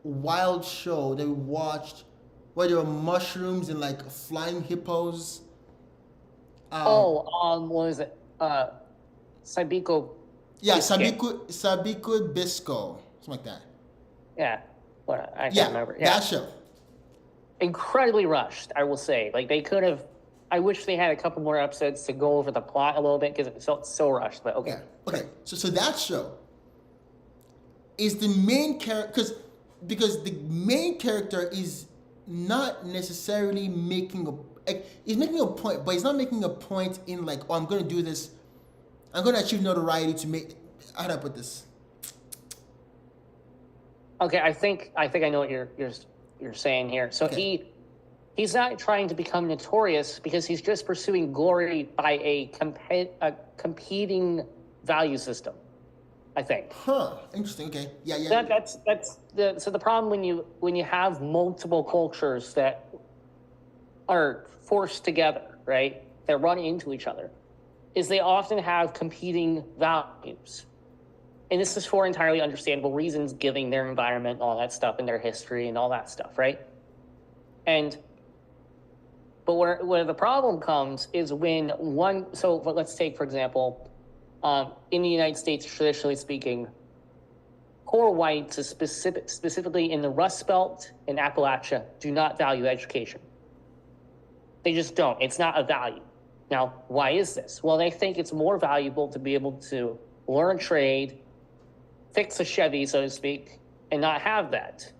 wild show that we watched where there were mushrooms and flying hippos? What was it? Sabico. Yeah, Sabico Bisco, something like that. Yeah, I can't remember. Yeah, that show. Incredibly rushed, I will say. They could have. I wish they had a couple more episodes to go over the plot a little bit because it felt so rushed. But okay. Yeah. Okay. So that show is the main character because the main character is not necessarily making he's making a point, but he's not making a point in I'm going to do this. I'm going to achieve notoriety to make. How do I put this? Okay, I think I know what you're saying here. So okay. He's not trying to become notorious because he's just pursuing glory by a competing value system, I think. Huh. Interesting. Okay. Yeah. That's the problem when you have multiple cultures that are forced together, right? That run into each other, is they often have competing values. And this is for entirely understandable reasons, given their environment, all that stuff, and their history and all that stuff, right? But where the problem comes is when let's take, for example, in the United States, traditionally speaking, poor whites, specifically in the Rust Belt and Appalachia, do not value education. They just don't. It's not a value. Now, why is this? Well, they think it's more valuable to be able to learn a trade, fix a Chevy, so to speak, and not have that.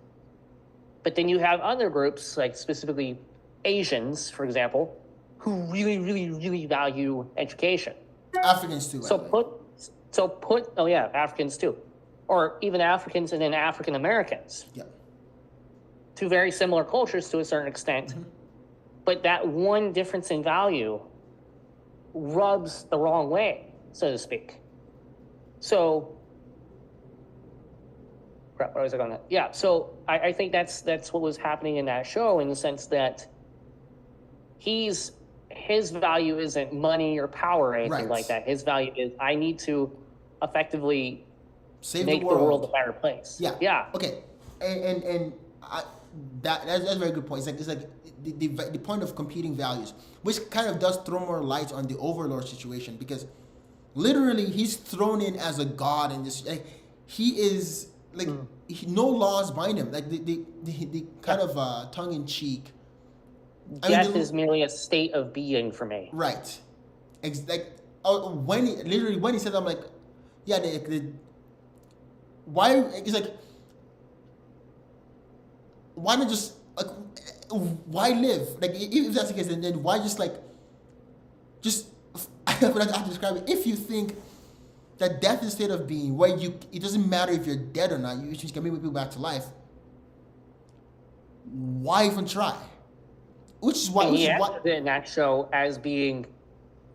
But then you have other groups, like specifically Asians, for example, who really, really, really value education. Africans too. Africans too. Or even Africans and then African Americans. Yeah. Two very similar cultures to a certain extent. Mm-hmm. But that one difference in value rubs the wrong way, so to speak. So, crap, where was I going to? Yeah, so I think that's what was happening in that show, in the sense that his value isn't money or power or anything like that. His value is, I need to effectively save make the world. a better place. Yeah. Yeah. Okay. And that's a very good point. It's like the point of competing values, which kind of does throw more light on the overlord situation, because literally he's thrown in as a god in this. Like, he is like no laws bind him. Like the kind of tongue in cheek. Death is merely a state of being for me. Right. When he said, I'm like, yeah, why? It's like, why not just like, why live? Like, if that's the case, then why just I have to describe it. If you think that death is a state of being, where it doesn't matter if you're dead or not, you can bring people back to life. Why even try? Which is why. He acted in that show as being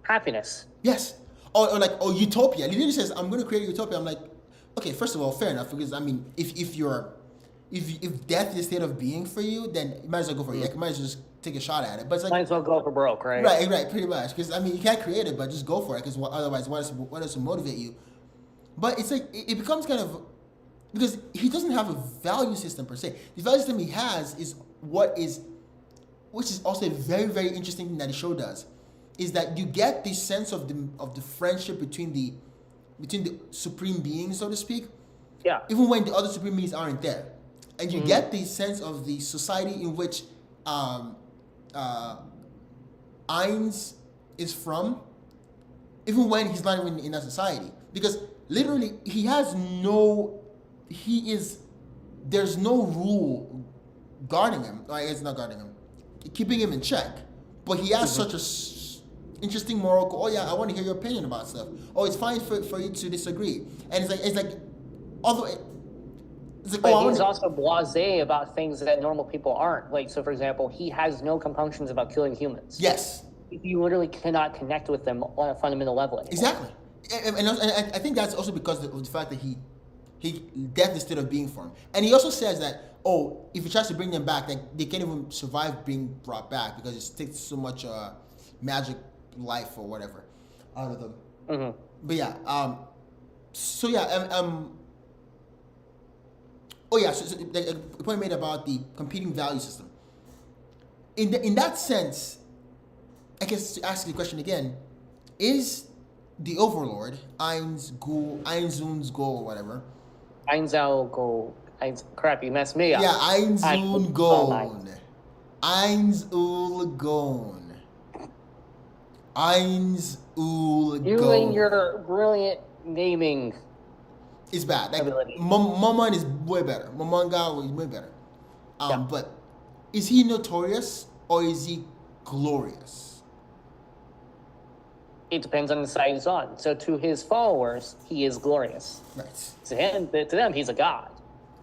happiness. Yes. Or utopia. He literally says, I'm going to create a utopia. I'm like, okay, first of all, fair enough, because I mean, if death is a state of being for you, then you might as well go for it. Like, you might as well just take a shot at it. But it's like, might as well go for broke, right? Right, pretty much. Because I mean, you can't create it, but just go for it. Because otherwise, what does to motivate you? But it's like it becomes kind of, because he doesn't have a value system per se. The value system he has is which is also a very, very interesting thing that the show does, is that you get this sense of the friendship between the supreme beings, so to speak. Yeah. Even when the other supreme beings aren't there, and you get the sense of the society in which Ainz is from, even when he's not even in that society, because literally there's no rule guarding him. It's not guarding him, keeping him in check. But he has such a interesting moral code. Oh yeah, I want to hear your opinion about stuff. Oh, it's fine for you to disagree. And it's like although it's like, but he's also blasé about things that normal people aren't. Like, so for example, he has no compunctions about killing humans. Yes. You literally cannot connect with them on a fundamental level anymore. Exactly. And I think that's also because of the fact that he death instead of being for him. And he also says that, if he tries to bring them back, like, they can't even survive being brought back because it takes so much magic life or whatever out of them. Mm-hmm. But yeah, so the point made about the competing value system. In that sense, I guess to ask the question again, is the Overlord, Ainzun's goal or whatever? Ainzao goal. Crap, you messed me up. Yeah, Ainzun Gon. Ainzul Gon. Ainzul Gon. You and your brilliant naming. It's bad. Like, ability. Maman is way better. Mamanga is way better. But is he notorious or is he glorious? It depends on the side he's on. So to his followers, he is glorious. Right. To them, he's a god.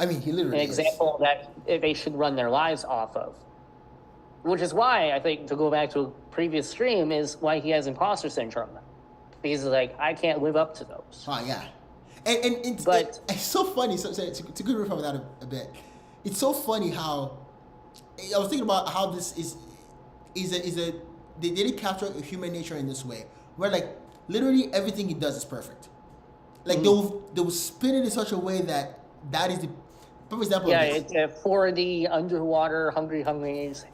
I mean, he literally an example that they should run their lives off of. Which is why I think, to go back to a previous stream, is why he has imposter syndrome. Because he's like, I can't live up to those. Oh yeah, and it's so funny. So to go riff on that a bit, it's so funny how I was thinking about how this is a they did capture human nature in this way, where like literally everything he does is perfect. Like they'll spin it in such a way that is the perfect example. Yeah, of this. it's 4D underwater hungry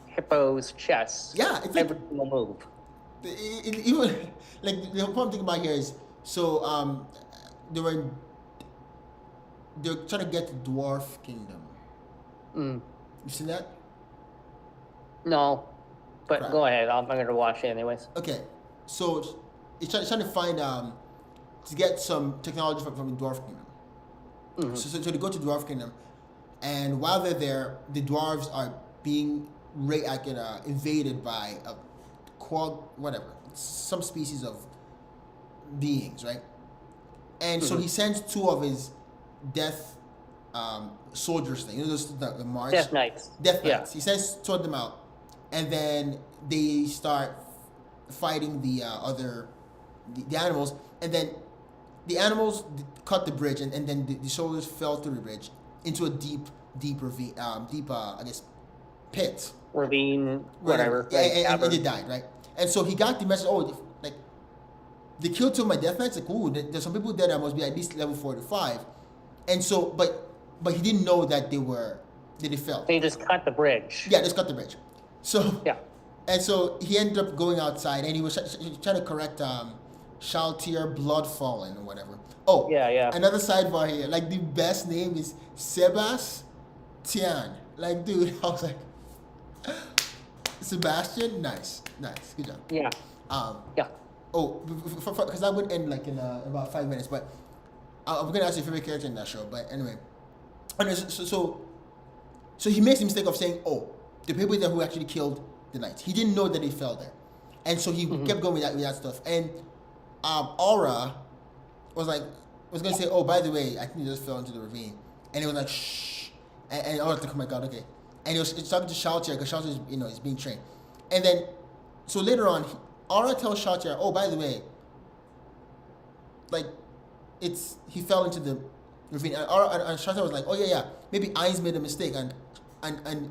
hippos chess. Yeah, it's every single move. Even like the point I'm thinking about here is they're trying to get to Dwarf Kingdom. You seen that? No, but Crap. Go ahead. I'm going to watch it anyways. Okay, so it's trying to find to get some technology from the Dwarf Kingdom. So they go to Dwarf Kingdom, and while they're there, the dwarves are being invaded by a some species of beings, right? And so he sends two of his death soldiers thing. You know those the march? Death Knights. Death Knights. He sends two of them out, and then they start fighting the animals, and then the animals cut the bridge, and then the soldiers fell through the bridge into a deep ravine, I guess, pit. Ravine, whatever. And they died, right? And so he got the message, they killed two of my death knights. Like, ooh, there's some people there that must be at least level 45. And so, but he didn't know that they fell. They just cut the bridge. Yeah, just cut the bridge. So Yeah. And so he ended up going outside, and he was trying to correct Shaltier Blood Fallen or whatever. Oh, yeah. Another sidebar here. Like the best name is Sebastian. Like, dude, I was like, Sebastian, nice, good job. Yeah. Yeah. Oh, because that would end like in about 5 minutes, but I'm gonna ask your favorite character in that show. But anyway, so he makes the mistake of saying, "Oh, the people there who actually killed the knights." He didn't know that they fell there, and so he kept going with that stuff. And Aura was gonna say, "Oh, by the way, I think he just fell into the ravine," and he was like, "Shh," and Aura was like, "Oh my god, okay." And it's talking to Shaltier because Shaltier is being trained, and then so later on, Aura tells Shaltier, "Oh, by the way, like he fell into the ravine," and Shaltier was like, "Oh yeah, maybe Ainz made a mistake," and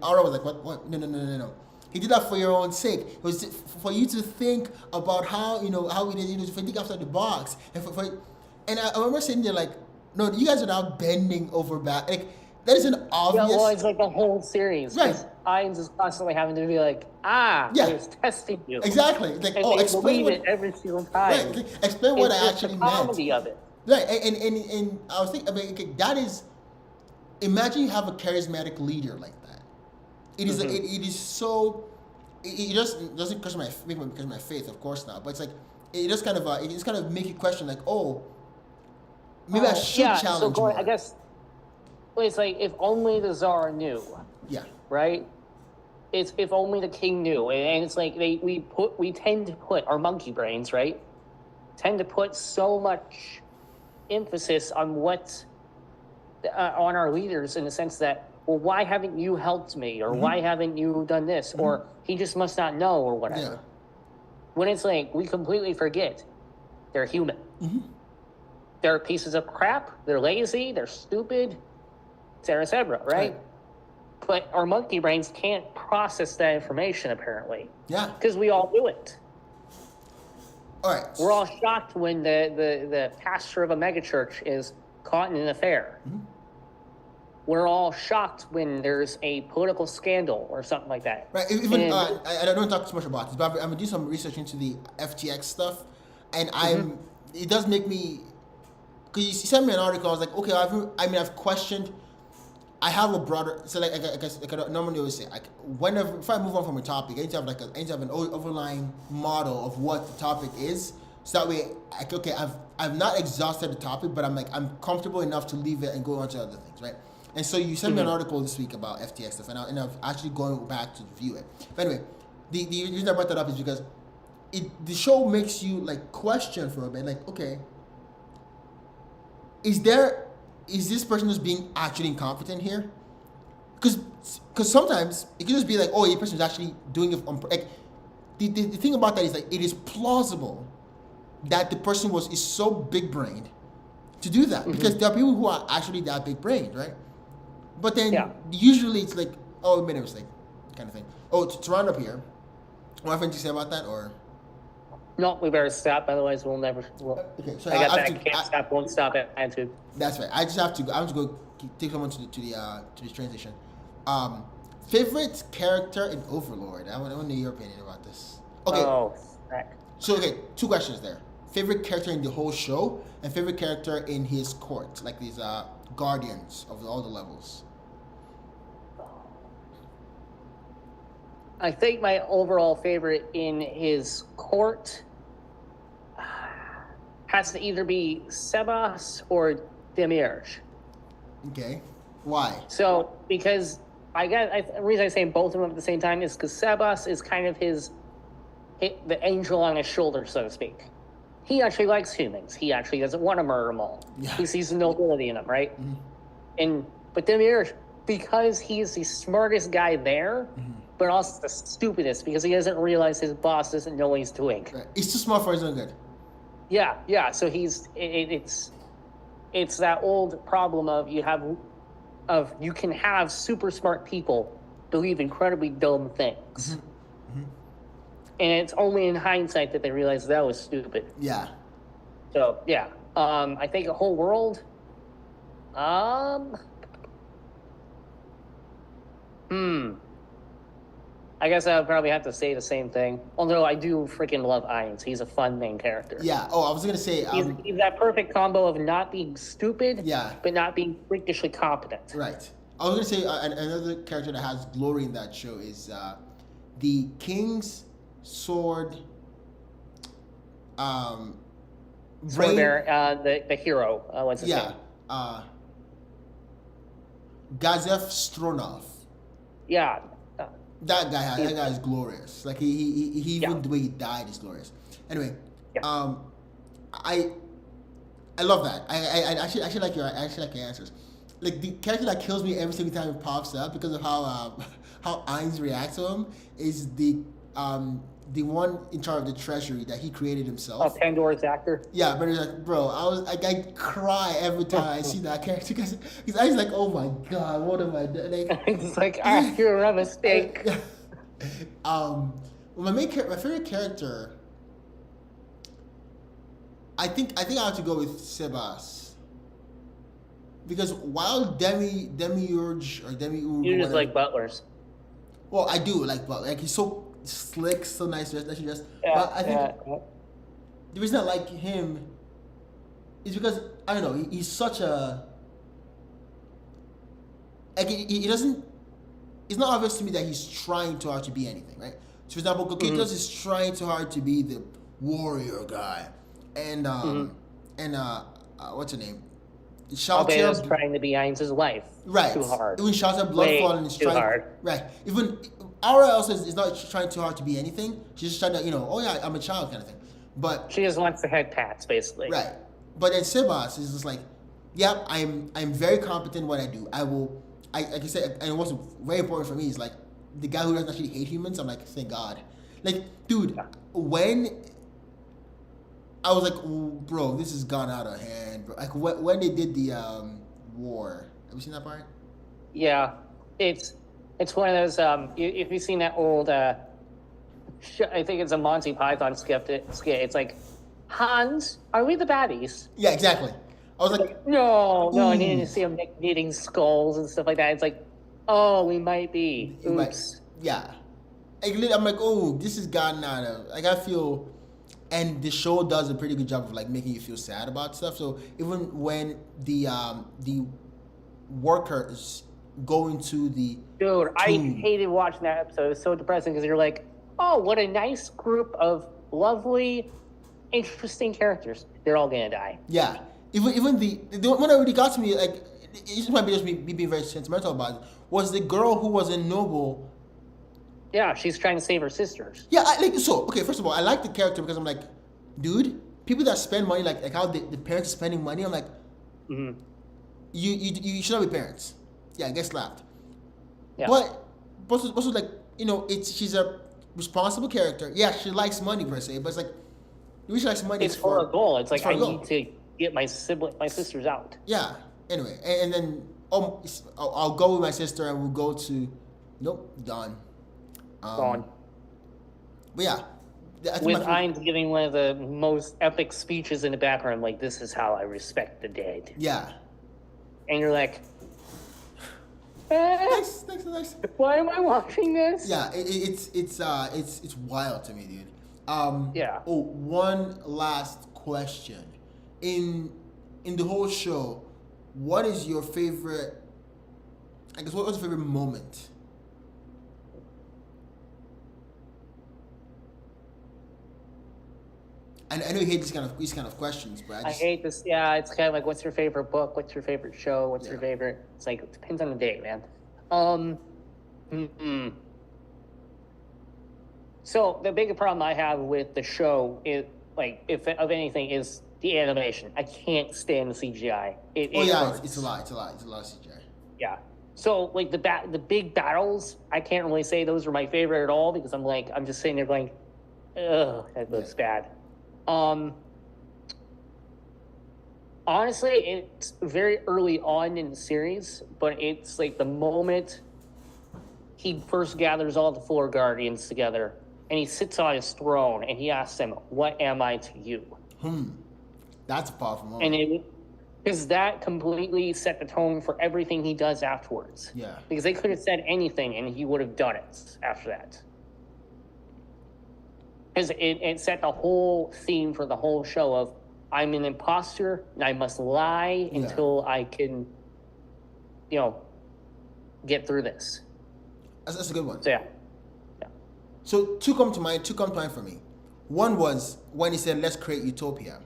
Aura was like, "What? No. He did that for your own sake. It was for you to think about how we did, for think outside the box." And I remember sitting there like, "No, you guys are now bending over back. Like that is an obvious." Yeah, well, it's like the whole series. Right. Ainz is constantly having to be like, I was testing you. Exactly. Like, and explain it every single time. Right. Explain what I actually meant. It's the comedy of it. Right. And I was thinking, okay, that is. Imagine you have a charismatic leader like that. It is. It is so. It just doesn't because of my faith, of course not. But it's like it just kind of make you question, like, oh, maybe I should challenge more. I guess it's like if only the Tsar knew. Yeah. Right. It's if only the king knew, and it's like we tend to put our monkey brains, right? Tend to put so much emphasis on on our leaders in the sense that, well, why haven't you helped me? Or why haven't you done this? Or he just must not know or whatever. Yeah. When it's like, we completely forget they're human. They're pieces of crap. They're lazy. They're stupid, et cetera, right? But our monkey brains can't process that information, apparently. Yeah. Because we all do it. All right. We're all shocked when the pastor of a megachurch is caught in an affair. We're all shocked when there's a political scandal or something like that. Right. Even I don't talk too much about this, but I'm gonna do some research into the FTX stuff, and it does make me. Because you sent me an article, I was like, okay, I've questioned. I have a broader, so like I guess like I normally always say, like if I move on from a topic, I need to have an overlying model of what the topic is, so that way, I've not exhausted the topic, but I'm comfortable enough to leave it and go on to other things, right? And so you sent me an article this week about FTX stuff, and I've actually going back to review it. But anyway, the reason I brought that up is because the show makes you like question for a bit, like, okay, is this person just being actually incompetent here? Because sometimes it can just be like, oh, the person is actually doing it like the thing about that is like it is plausible that the person is so big brained to do that, because there are people who are actually that big brained, right? But then usually it's like, oh, I made a mistake, kind of thing. Oh, to round up here, what have you say about that, or? No, we better stop. Otherwise, we'll never. Okay, so I got that. Can't stop, won't stop attitude. That's right. I have to go take someone to the train station. Favorite character in Overlord. I want to know your opinion about this. Okay. Oh, heck. So okay, 2 questions there. Favorite character in the whole show and favorite character in his court, like these guardians of all the levels. I think my overall favorite in his court has to either be Sebas or Demirj. Okay. Why? So, because the reason I say both of them at the same time is because Sebas is kind of the angel on his shoulder, so to speak. He actually likes humans. He actually doesn't want to murder them all. Yeah. He sees the nobility in them, right? But Demirj, because he's the smartest guy there, but also the stupidest, because he doesn't realize his boss doesn't know what he's doing. Right. He's too smart for his own good. Yeah. So it's that old problem of you can have super smart people believe incredibly dumb things. And it's only in hindsight that they realize that was stupid. Yeah. So, yeah. I think a whole world, Um. I guess I would probably have to say the same thing. Although I do freaking love Ainz. He's a fun main character. Yeah. Oh, I was gonna say he's that perfect combo of not being stupid, yeah, but not being freakishly competent. Right. I was gonna say another character that has glory in that show is the King's Sword. Sword Bear, the hero. What's his name? Gazef Stronov. Yeah. That guy is glorious. Like he even the way he died is glorious. Anyway, I love that. I actually like your answers. Like the character that kills me every single time it pops up because of how Ainz reacts to him is the one in charge of the treasury that he created himself. Oh, Pandora's actor. Yeah, but it's like, bro, I cry every time I see that character because I was like, oh my god, what am I doing? Like, it's like you're a mistake. My favorite character, I think I have to go with Sebas. Because while Demiurge or Demiurge, you just like butlers. Well, I do like Butler. Like he's so slick, so nice. That she just. Yeah, but I think the reason I like him is because I don't know. He's such a. Like he doesn't. It's not obvious to me that he's trying too hard to be anything, right? So for example, Coquitos is trying too hard to be the warrior guy, and what's her name? Albedo's trying to be Ainz's wife. Right. Too hard. Even Shaltia Bloodfall and is too trying. Hard. Right. Even Aura also is not trying too hard to be anything. She's just trying to, oh yeah, I'm a child kind of thing. But she just wants the head pats, basically. Right. But then Sebas is just like, yep, I'm very competent in what I do. Like I said, and what's very important for me is like the guy who doesn't actually hate humans. I'm like, thank God. Like, dude, when I was like, bro, this has gone out of hand, bro. Like when they did the war. Have you seen that part? Yeah, it's one of those. If you've seen that old, I think it's a Monty Python skit. It's like, Hans, are we the baddies? Yeah, exactly. I was like, no, and then you see him knitting skulls and stuff like that. It's like, oh, we might be. Oops. Yeah. I'm like, oh, this has gotten out of. Like, I feel. And the show does a pretty good job of like making you feel sad about stuff. So even when the workers go into the dude, I hated watching that episode. It was so depressing because you're like, oh, what a nice group of lovely, interesting characters. They're all gonna die. Yeah, even the one that really got to me, like it just might be just me being very sentimental about it, was the girl who was in Noble. Yeah, she's trying to save her sisters. Yeah, first of all, I like the character because I'm like, dude, people that spend money, like how the parents are spending money, I'm like, you should not be parents. Yeah, get slapped. Yeah. But also like, she's a responsible character. Yeah, she likes money per se, but it's like, the reason she likes money it's for a goal. It's like, I need to get my sisters out. Yeah. Anyway, and then I'll go with my sister and we'll go to, nope, gone. Gone. But yeah. With Ainz giving one of the most epic speeches in the background, like, this is how I respect the dead. Yeah. And you're like, Thanks. Why am I watching this? Yeah, it's wild to me, dude. Yeah. Oh, one last question. In the whole show, what is your favorite? I guess what was your favorite moment? I know you hate these kind of questions, but I hate this. Yeah, it's kind of like, what's your favorite book? What's your favorite show? What's your favorite? It's like, it depends on the day, man. So the big problem I have with the show is, like, if of anything, is the animation. I can't stand the CGI. It's a lot. It's a lot of CGI. Yeah. So like the big battles, I can't really say those are my favorite at all because I'm just sitting there going, ugh, that looks bad. Honestly, it's very early on in the series, but it's like the moment he first gathers all the four guardians together and he sits on his throne and he asks them, "What am I to you?" That's a powerful moment. Because that completely set the tone for everything he does afterwards. Yeah. Because they could have said anything and he would have done it after that. Because it set the whole theme for the whole show of, I'm an imposter and I must lie until I can, get through this. That's a good one. So, yeah. So two come to mind for me. One was when he said, "Let's create utopia."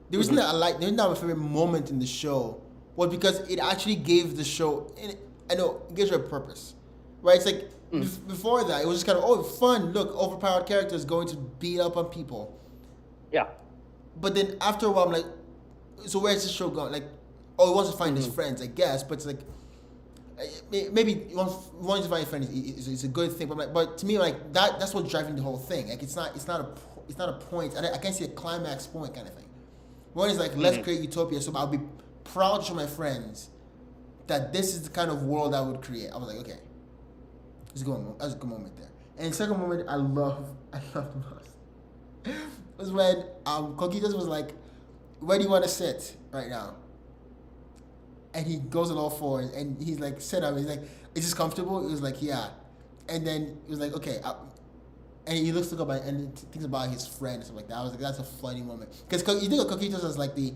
The reason that the reason that my favorite moment in the show was because it actually gave the show, I know, it gives it a purpose, right? It's like before that, it was just kind of fun. Look, overpowered characters going to beat up on people. Yeah. But then after a while, I'm like, so where's the show going? Like, he wants to find his friends, I guess, but it's like, maybe wanting to find friends is a good thing, but to me, like that's what's driving the whole thing. Like it's not a point, and I can't see a climax point kind of thing. One is like, let's create utopia, so I'll be proud to show my friends that this is the kind of world I would create. I was like, okay, it's a good moment. That was a good moment there. And the second moment I loved the most was when Coquitos was like, where do you want to sit right now? And he goes on all fours, and he's like, sit up. He's like, is this comfortable? He was like, yeah. And then he was like, okay. And he looks up and thinks about his friend and stuff like that. I was like, that's a funny moment. Because you think of Coquitos as like the,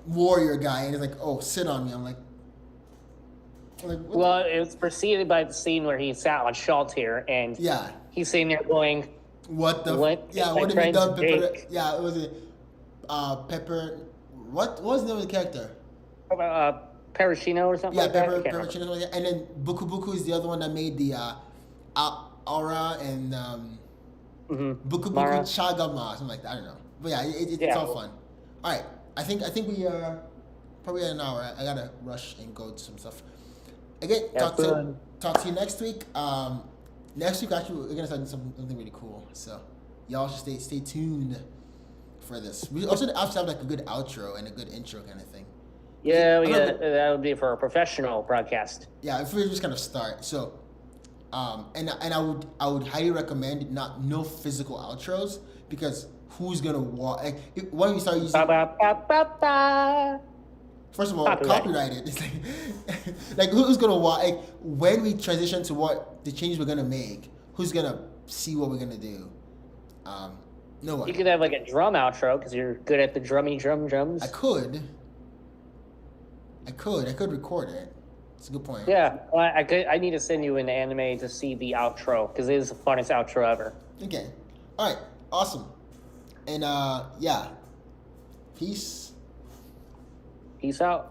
warrior guy, and he's like, oh, sit on me. I'm like well, it was preceded by the scene where he sat on Schultz here, and he's sitting there going, what have you done, Pepper? Yeah, it was Pepper. What was the name of the character? Parashino or something like that? Parashino. And then Buku Buku is the other one that made the Aura and Buku Buku Chagama, something like that. I don't know. But yeah, it's all fun. All right. I think we are probably at an hour. I gotta rush and go do some stuff. Again, talk to you next week. Next week, actually, we're gonna start something really cool. So y'all should stay tuned for this. We also have to have like a good outro and a good intro kind of thing. Yeah, that would be for a professional broadcast. Yeah, if we just kind of start. So, and I would highly recommend no physical outros, because who's gonna walk? Like, when we start using, first of all, copyrighted. It's like who's gonna walk? Like, when we transition to what the changes we're gonna make, who's gonna see what we're gonna do? No one. You could have like a drum outro because you're good at the drums. I could record it. It's a good point. Yeah, well, I need to send you an anime to see the outro because it is the funnest outro ever. Okay. All right. Awesome. And peace. Peace out.